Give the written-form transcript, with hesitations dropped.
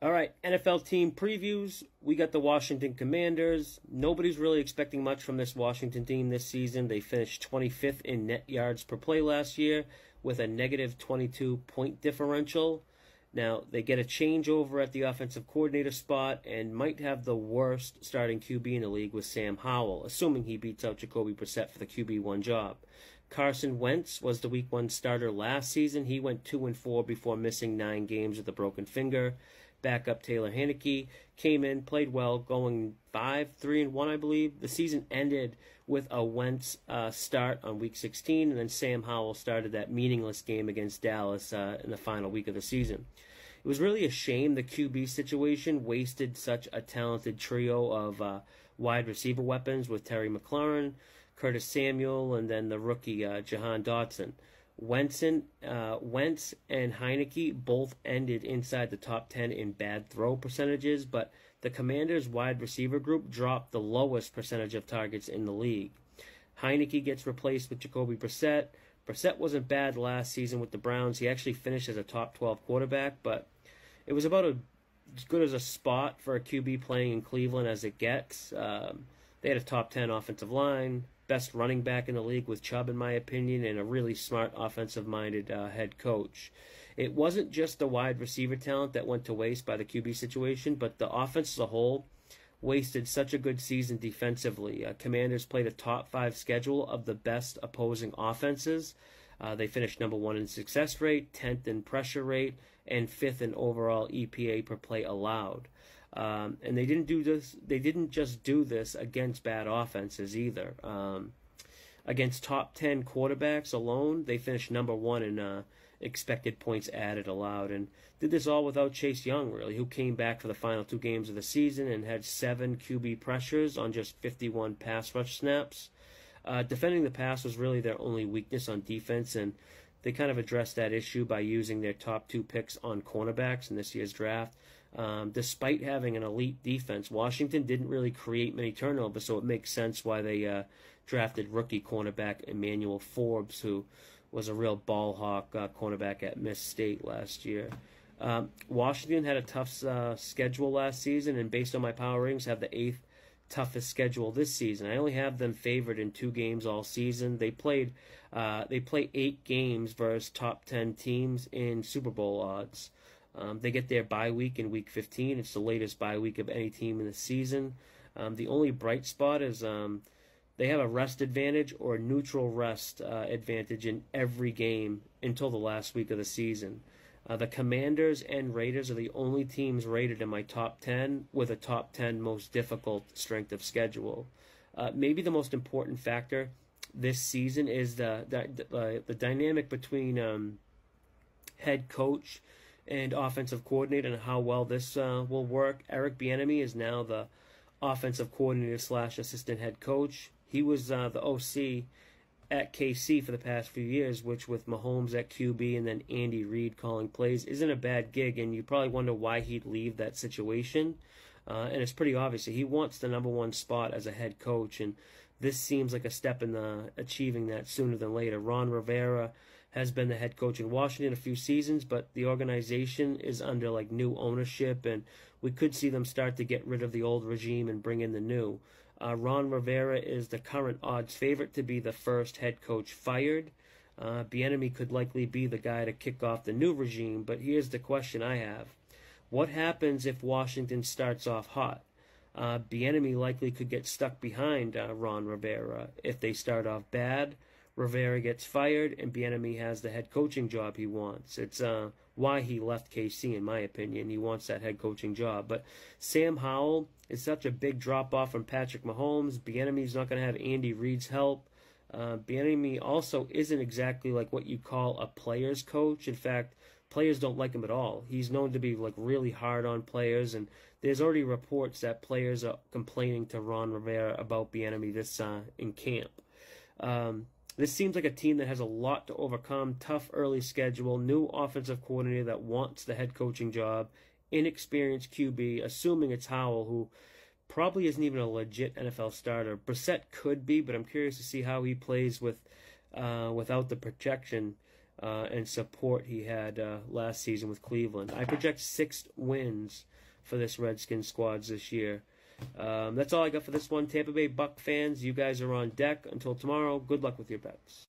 All right, NFL team previews. We got the Washington Commanders. Nobody's really expecting much from this Washington team this season. They finished 25th in net yards per play last year with a negative 22-point differential. Now, they get a changeover at the offensive coordinator spot and might have the worst starting QB in the league with Sam Howell, assuming he beats out Jacoby Brissett for the QB1 job. Carson Wentz was the Week 1 starter last season. He went 2-4 before missing 9 games with a broken finger. Backup Taylor Heinicke came in, played well, going 5-3-1, I believe. The season ended with a Wentz start on Week 16, and then Sam Howell started that meaningless game against Dallas in the final week of the season. It was really a shame the QB situation wasted such a talented trio of wide receiver weapons with Terry McLaurin, Curtis Samuel, and then the rookie Jahan Dotson. Wentz and Heinicke both ended inside the top 10 in bad throw percentages, but the Commanders' wide receiver group dropped the lowest percentage of targets in the league. Heinicke gets replaced with Jacoby Brissett. Brissett wasn't bad last season with the Browns. He actually finished as a top 12 quarterback, but it was about as good as a spot for a QB playing in Cleveland as it gets. They had a top 10 offensive line, best running back in the league with Chubb, in my opinion, and a really smart offensive-minded head coach. It wasn't just the wide receiver talent that went to waste by the QB situation, but the offense as a whole wasted such a good season defensively. Commanders played a top 5 schedule of the best opposing offenses. They finished number 1 in success rate, 10th in pressure rate, and 5th in overall EPA per play allowed. And they didn't do this. They didn't just do this against bad offenses either. Against top 10 quarterbacks alone, they finished number 1 in expected points added allowed, and did this all without Chase Young, really, who came back for the final 2 games of the season and had 7 QB pressures on just 51 pass rush snaps. Defending the pass was really their only weakness on defense, and they kind of addressed that issue by using their top 2 picks on cornerbacks in this year's draft. Despite having an elite defense, Washington didn't really create many turnovers, so it makes sense why they drafted rookie cornerback Emmanuel Forbes, who was a real ball hawk cornerback at Miss State last year. Washington had a tough schedule last season, and based on my power ratings, have the 8th toughest schedule this season. I only have them favored in 2 games all season. They play 8 games versus top 10 teams in Super Bowl odds. They get their bye week in Week 15. It's the latest bye week of any team in the season. The only bright spot is they have a rest advantage or a neutral rest advantage in every game until the last week of the season. The Commanders and Raiders are the only teams rated in my top 10 with a top 10 most difficult strength of schedule. Maybe the most important factor this season is the dynamic between head coach and offensive coordinator and how well this will work. Eric Bieniemy is now the offensive coordinator / assistant head coach. He was the OC at KC for the past few years, which with Mahomes at QB and then Andy Reid calling plays isn't a bad gig, and you probably wonder why he'd leave that situation. And it's pretty obvious. He wants the number 1 spot as a head coach, and this seems like a step in achieving that sooner than later. Ron Rivera has been the head coach in Washington a few seasons, but the organization is under new ownership, and we could see them start to get rid of the old regime and bring in the new. Ron Rivera is the current odds favorite to be the first head coach fired. Bieniemy could likely be the guy to kick off the new regime, but here's the question I have. What happens if Washington starts off hot? Bieniemy likely could get stuck behind Ron Rivera. If they start off bad, Rivera gets fired, and Bieniemy has the head coaching job he wants. It's why he left KC, in my opinion. He wants that head coaching job. But Sam Howell is such a big drop-off from Patrick Mahomes. Bieniemy's not going to have Andy Reid's help. Bieniemy also isn't exactly like what you call a player's coach. In fact, players don't like him at all. He's known to be really hard on players, and there's already reports that players are complaining to Ron Rivera about Bieniemy this in camp. This seems like a team that has a lot to overcome, tough early schedule, new offensive coordinator that wants the head coaching job, inexperienced QB, assuming it's Howell, who probably isn't even a legit NFL starter. Brissett could be, but I'm curious to see how he plays without the protection and support he had last season with Cleveland. I project 6 wins for this Redskins squad this year. That's all I got for this one. Tampa Bay Buck fans, you guys are on deck. Until tomorrow, good luck with your bets.